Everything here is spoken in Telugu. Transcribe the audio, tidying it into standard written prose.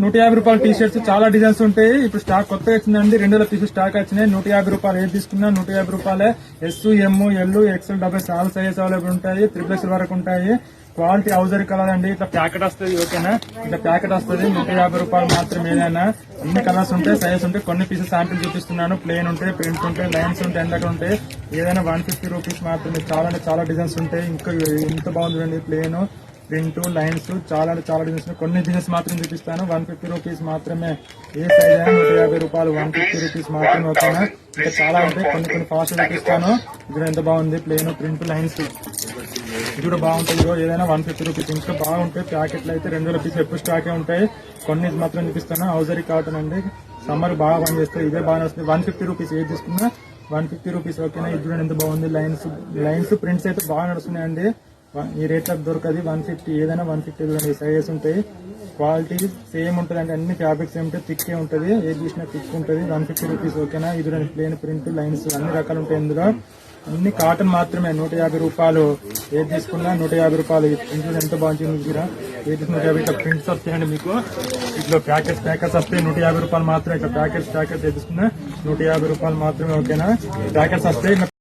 రూపాయల టీ షర్ట్స్ చాలా డిజైన్స్ ఉంటాయి. ఇప్పుడు స్టాక్ కొత్తగా వచ్చిందండి, 200 పీసులు స్టాక్ వచ్చినాయి. 150 ఏది తీసుకున్నా 150 S, M, L, XL, double all size available ఉంటాయి. 3X వరకు ఉంటాయి. క్వాలిటీ హౌజరీ కలర్ అండి, ఇట్లా ప్యాకెట్ వస్తుంది. ఓకేనా, ఇట్లా ప్యాకెట్ వస్తుంది. 150 మాత్రం. ఏదైనా అన్ని కలర్స్ ఉంటాయి, సైజెస్ ఉంటాయి. కొన్ని పీసెస్ శాంపిల్ చూపిస్తున్నాను. ప్లేన్ ఉంటాయి, ప్రింట్స్ ఉంటాయి, లైన్స్ ఉంటాయి, ఎందక్కడ ఉంటాయి. ఏదైనా 150 రూపీస్ మాత్రమే. చాలా అంటే చాలా డిజైన్స్ ఉంటాయి. ఇంకా ఎంత బాగుంది ప్లేన్, ప్రింట్, లైన్స్, చాలా అంటే చాలా డిజైన్స్. కొన్ని డిజైన్స్ మాత్రం చూపిస్తాను. 150 రూపీస్ మాత్రమే. ఏ సైజ్ అయినా 150 150 రూపీస్ మాత్రమే. ఓకేనా, ఇంకా చాలా ఉంటాయి. కొన్ని ఫాస్ట్ చూపిస్తాను. ఇక్కడ ఎంత బాగుంది ప్లేన్, ప్రింట్, లైన్స్. ఇది కూడా బాగుంటుంది. ఏదైనా 150 రూపీస్. ఇంకా బాగుంటాయి. ప్యాకెట్లు అయితే 200 పీసులు ఎప్పుడు స్టాకే ఉంటాయి. కొన్ని మాత్రం చూపిస్తాను. హౌజరీ కాటన్ అండి, సమ్మర్ బాగా పనిచేస్తాయి. ఇదే బాగా వస్తుంది. 150 రూపీస్ ఏది తీసుకున్నా 150 రూపీస్. ఓకేనా, ఇది చూడండి ఎంత బాగుంది. లైన్స్ ప్రింట్స్ అయితే బాగా నడుస్తున్నాయండి. ఈ రేట్లో దొరకది. 150 ఏదైనా 150 చూడండి. సైజెస్ ఉంటాయి, క్వాలిటీ సేమ్ ఉంటుంది అండి. అన్ని ఫ్యాబ్రిక్స్ ఏమిటో థిక్కే ఉంటుంది. ఏది చూసినా థిక్ ఉంటుంది. 150 రూపీస్. ఓకేనా, ఇది చూడండి ప్లేన్, ప్రింట్, లైన్స్ అన్ని రకాలు ఉంటాయి ఇందులో. అన్ని కాటన్ మాత్రమే. 150 రూపాయలు. ఏది తీసుకున్నా 150 రూపాయలు. ప్రింట్ ఎంత బాగుంటుంది కూడా. ఏది 150. ఇట్లా ప్రింట్స్ వస్తాయండి మీకు. ఇట్లా ప్యాకెట్స్ వస్తాయి. 150 రూపాయలు మాత్రమే. ఇట్లా ప్యాకెట్స్ ఏది తీసుకున్నా 150 రూపాయలు మాత్రమే. ఓకేనా, ప్యాకెట్స్ వస్తాయి.